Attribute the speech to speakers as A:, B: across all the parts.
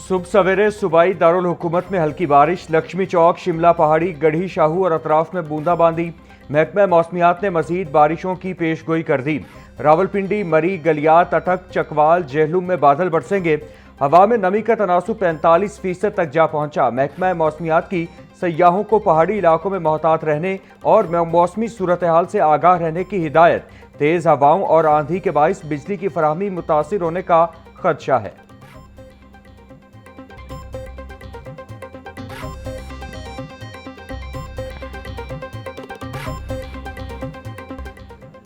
A: सुबह सवेरे सूबाई दारुल हुकूमत में हल्की बारिश, लक्ष्मी चौक, शिमला पहाड़ी, गढ़ी शाहू और अतराफ में बूंदाबांदी। महकमा मौसमियात ने मजीद बारिशों की पेशगोई कर दी। रावलपिंडी, मरी, गलियात, अटक, चकवाल, जेहलुम में बादल बरसेंगे। हवा में नमी का तनासुब 45% तक जा पहुंचा। महकमा मौसमियात की सयाहों को पहाड़ी इलाकों में मोहतात रहने और मौसमी सूरत हाल से आगाह रहने की हिदायत। तेज हवाओं और आंधी के बाइस बिजली की फराहमी मुतासिर होने का खदशा है।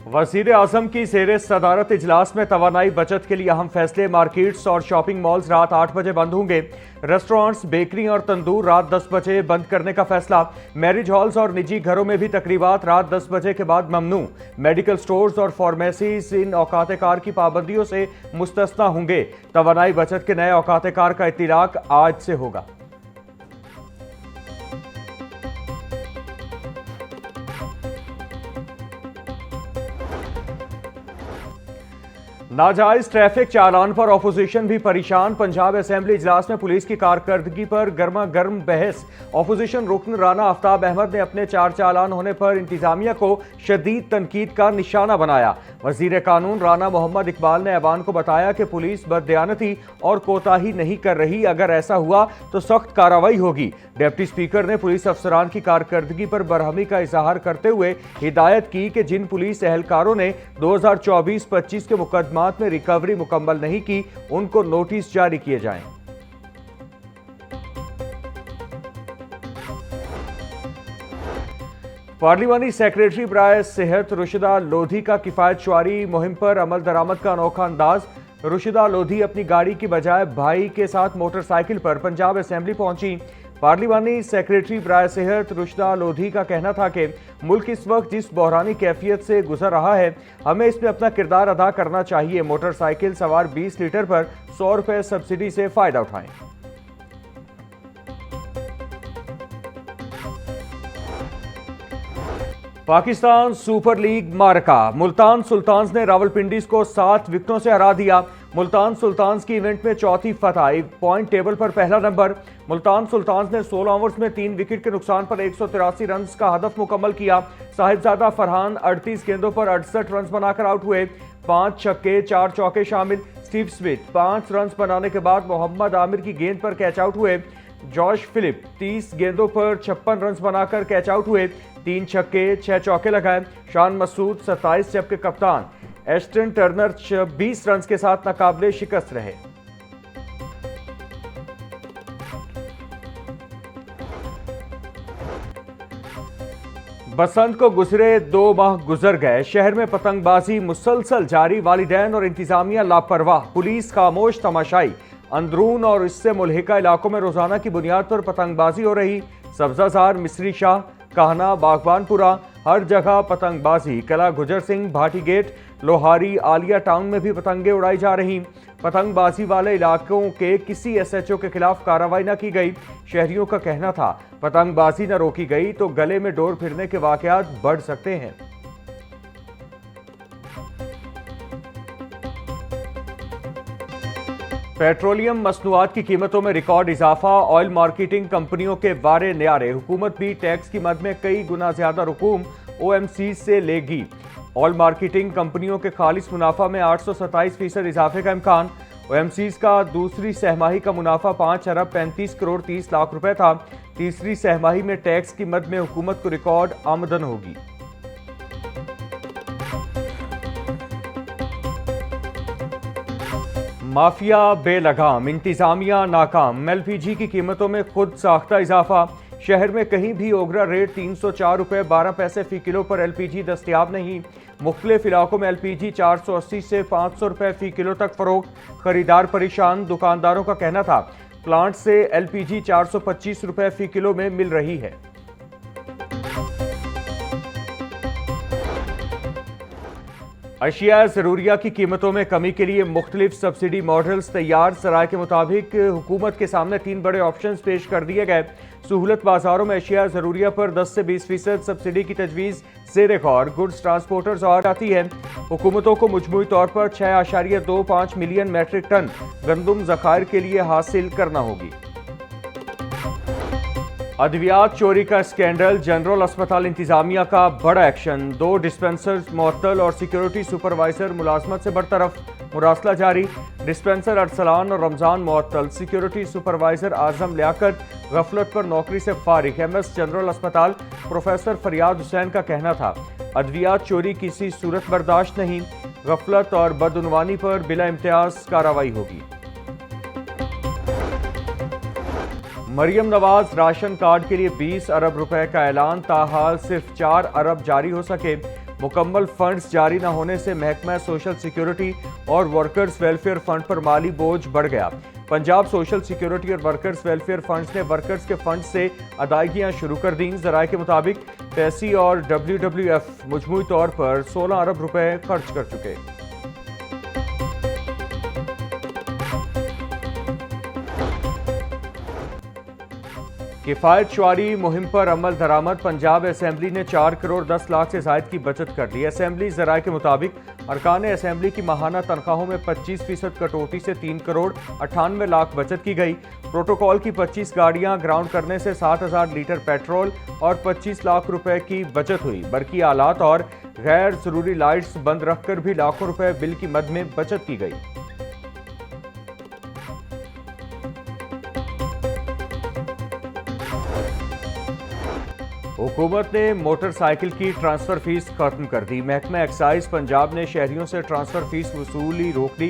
A: वज़ीर आज़म की ज़ेरे सदारत इजलास में तवानाई बचत के लिए अहम फैसले। मार्केट्स और शॉपिंग मॉल्स रात 8 बजे बंद होंगे। रेस्टोरेंट्स, बेकरी और तंदूर रात 10 बजे बंद करने का फैसला। मैरिज हॉल्स और निजी घरों में भी तकरीबात रात 10 बजे के बाद ममनू। मेडिकल स्टोर्स और फार्मेसीज इन औकात कार की पाबंदियों से मुस्तस्ना होंगे। तवानाई बचत के नए औकात कार का इत्तलाक आज से होगा। नाजायज ट्रैफिक चालान पर अपोजिशन भी परेशान। पंजाब असेंबली इजलास में पुलिस की कारकर्दगी पर गर्मा गर्म बहस। अपोजिशन रुकन राना आफ्ताब अहमद ने अपने 4 चालान होने पर इंतजामिया को शदीद तनकीद का निशाना बनाया। वजीर कानून राना मोहम्मद इकबाल ने ऐवान को बताया कि पुलिस बददयानती और कोताही नहीं कर रही, अगर ऐसा हुआ तो सख्त कार्रवाई होगी। डिप्टी स्पीकर ने पुलिस अफसरान की कारकर्दगी पर बरहमी का इजहार करते हुए हिदायत की कि जिन पुलिस एहलकारों ने 2024-25 के मुकदमात में रिकवरी मुकम्मल नहीं की, उनको नोटिस जारी किए जाएं। पार्लिमानी सेक्रेटरी बराए सेहत रुशिदा लोधी का किफायत शुमारी मुहिम पर अमल दरामद का अनोखा अंदाज। रुशिदा लोधी अपनी गाड़ी की बजाय भाई के साथ मोटरसाइकिल पर पंजाब असेंबली पहुंची। पार्लिमानी सेक्रेटरी बराए सेहत रुशिदा लोधी का कहना था कि मुल्क इस वक्त जिस बहरानी कैफियत से गुजर रहा है, हमें इसमें अपना किरदार अदा करना चाहिए। मोटरसाइकिल सवार 20 लीटर पर 100 रुपए सब्सिडी से फायदा उठाएं। पाकिस्तान सुपर लीग मारका। मुल्तान सुल्तान्स ने रावलपिंडीज को 7 विकेटों से हरा दिया। मुल्तान सुल्तान्स की इवेंट में चौथी फतह, पॉइंट टेबल पर पहला नंबर। मुल्तान सुल्तान्स ने 16 ओवर्स में 3 विकेट के नुकसान पर 183 रन का हदफ मुकम्मल किया। साहिबजादा फरहान 38 गेंदों पर 68 रन बनाकर आउट हुए। 5 छक्के 4 चौके शामिल। स्टीव स्मिथ 5 रन बनाने के बाद मोहम्मद आमिर की गेंद पर कैच आउट हुए। जॉश फिलिप 30 गेंदों पर 56 रन बनाकर कैच आउट हुए। 3 छक्के 6 चौके लगाए। शान मसूद 27 जबकि कप्तान एस्टन टर्नर 20 रन के साथ नाकाबिले शिकस्त रहे। बसंत को गुजरे 2 माह गुजर गए। शहर में पतंगबाजी मुसलसल जारी। वालिदैन और इंतजामिया लापरवाह, पुलिस खामोश तमाशाई। अंदरून और इससे मुल्हिका इलाकों में रोजाना की बुनियाद पर पतंगबाजी हो रही। सब्जाजार, मिस्री शाह, काहना, बागबानपुरा, हर जगह पतंगबाजी। कला गुजर सिंह, भाटी गेट, लोहारी, आलिया टाउन में भी पतंगे उड़ाई जा रही। पतंगबाजी वाले इलाकों के किसी SHO के खिलाफ कार्रवाई न की गई। शहरियों का कहना था पतंगबाजी न रोकी गई तो गले में डोर फिरने के वाकयात बढ़ सकते हैं। पेट्रोलियम मसनूआत की कीमतों में रिकॉर्ड इजाफा। ऑयल मार्केटिंग कंपनियों के वारे न्यारे। हुकूमत भी टैक्स की मद में कई गुना ज्यादा रकूम OMC से लेगी। ऑयल मार्केटिंग कंपनियों के खालिस मुनाफा में 827% इजाफे का इम्कान। OMCs का दूसरी सहमाही का मुनाफा 5 अरब 35 करोड़ 30 लाख रुपए था। तीसरी सहमाही में टैक्स की मद में हुकूमत को रिकॉर्ड आमदन होगी। माफिया बेलगाम, इंतजामिया नाकाम। LPG की कीमतों में खुद साख्ता इजाफा। शहर में कहीं भी ओगरा रेट 304 रुपये 12 पैसे फी किलो पर LPG दस्तियाब नहीं। मुख्तलिफ इलाकों में LPG 480 से 500 रुपये फी किलो तक फरोख्त। खरीदार परेशान। दुकानदारों का कहना था प्लांट से LPG 425 रुपये फी किलो में मिल रही है। अशिया ज़रूरिया की कीमतों में कमी के लिए मुख्तलिफ सब्सिडी मॉडल्स तैयार। सराय के मुताबिक हुकूमत के सामने 3 बड़े ऑप्शंस पेश कर दिए गए। सहूलत बाजारों में अशिया ज़रूरिया पर 10 से 20% सब्सिडी की तजवीज़ ज़ेर गौर गुड्स ट्रांसपोर्टर्स और आती है। हुकूमतों को मजमूई तौर पर 6.25 मिलियन मैट्रिक टन गंदम ज़खायर के लिए हासिल करना होगी। अद्वियात चोरी का स्कैंडल, जनरल अस्पताल इंतजामिया का बड़ा एक्शन, 2 डिस्पेंसर मुअत्तल और सिक्योरिटी सुपरवाइजर मुलाजमत से बरतरफ, मुरासला जारी। डिस्पेंसर अरसलान और रमजान मुअत्तल, सिक्योरिटी सुपरवाइजर आजम लियाकत गफलत पर नौकरी से फारिग। MS जनरल अस्पताल प्रोफेसर फरियाद हुसैन का कहना था, अद्वियात चोरी किसी सूरत बर्दाश्त नहीं, गफलत और बदउनवानी पर बिला इम्तियाज कार्रवाई होगी। मरियम नवाज राशन कार्ड के लिए 20 अरब रुपए का ऐलान, ताहाल सिर्फ 4 अरब जारी हो सके। मुकम्मल फंड्स जारी न होने से महकमा सोशल सिक्योरिटी और वर्कर्स वेलफेयर फंड पर माली बोझ बढ़ गया। पंजाब सोशल सिक्योरिटी और वर्कर्स वेलफेयर फंड्स ने वर्कर्स के फंड से अदायगियां शुरू कर दी। जराये के मुताबिक पैसी और WWF मजमूई तौर पर 16 अरब रुपए खर्च कर चुके। किफ़ायत शुआरी मुहिम पर अमल दरामद, पंजाब असेंबली ने 4 करोड़ 10 लाख से ज़ायद की बचत कर ली। असेंबली ज़राए के मुताबिक अरकान असेंबली की माहाना तनख्वाहों में 25% कटौती से 3 करोड़ 98 लाख बचत की गई। प्रोटोकॉल की 25 गाड़ियां ग्राउंड करने से 7,000 लीटर पेट्रोल और 25 लाख रुपए की बचत हुई। बरकी आलात और गैर ज़रूरी लाइट्स बंद रखकर भी लाखों रुपए बिल की मद में बचत की गई। हुकूमत ने मोटरसाइकिल की ट्रांसफ़र फीस खत्म कर दी। महकमा एक्साइज पंजाब ने शहरियों से ट्रांसफ़र फीस वसूली रोक दी।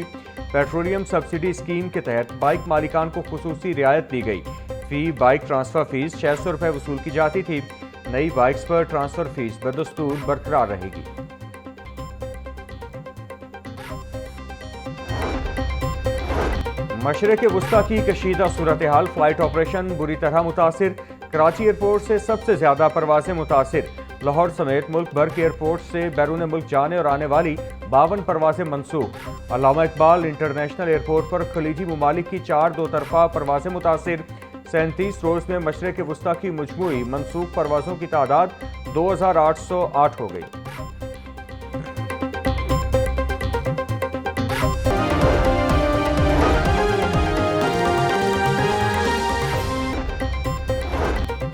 A: पेट्रोलियम सब्सिडी स्कीम के तहत बाइक मालिकान को खुसूसी रियायत दी गई। फी बाइक ट्रांसफ़र फीस 600 रुपये वसूल की जाती थी। नई बाइक्स पर ट्रांसफ़र फीस बदस्तूर बरकरार रहेगी। मशरिक़ वुस्ता की कशीदा सूरत हाल, फ्लाइट ऑपरेशन बुरी तरह मुतासिर। कराची एयरपोर्ट से सबसे ज्यादा परवाजें मुतासिर। लाहौर समेत मुल्क भर के एयरपोर्ट से बैरून मुल्क जाने और आने वाली 52 परवाजें मनसूख। अल्लामा इकबाल इंटरनेशनल एयरपोर्ट पर खलीजी ममालिक की 4 दो तरफा परवाजें मुतासिर। 37 रोज में मशरिक़ वुस्ता की मजमूई मनसूख परवाजों की तादाद 2808 हो गई।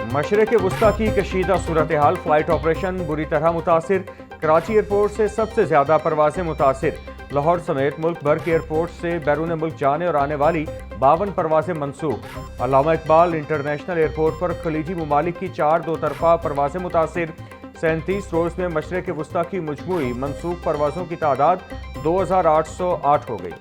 A: मशरिक़ वुस्ता की कशीदा सूरत हाल, फ्लाइट ऑपरेशन बुरी तरह मुतासिर। कराची एयरपोर्ट से सबसे ज्यादा परवाजें मुतासिर। लाहौर समेत मुल्क भर के एयरपोर्ट से बैरून मुल्क जाने और आने वाली 52 परवाजें मनसूख। अल्लामा इकबाल इंटरनेशनल एयरपोर्ट पर खलीजी ममालिक की 4 दो तरफा परवाजें मुतासिर। 37 रोज में मशरिक़ वुस्ता की मजमूई मनसूख परवाजों की तादाद 2808 हो गई।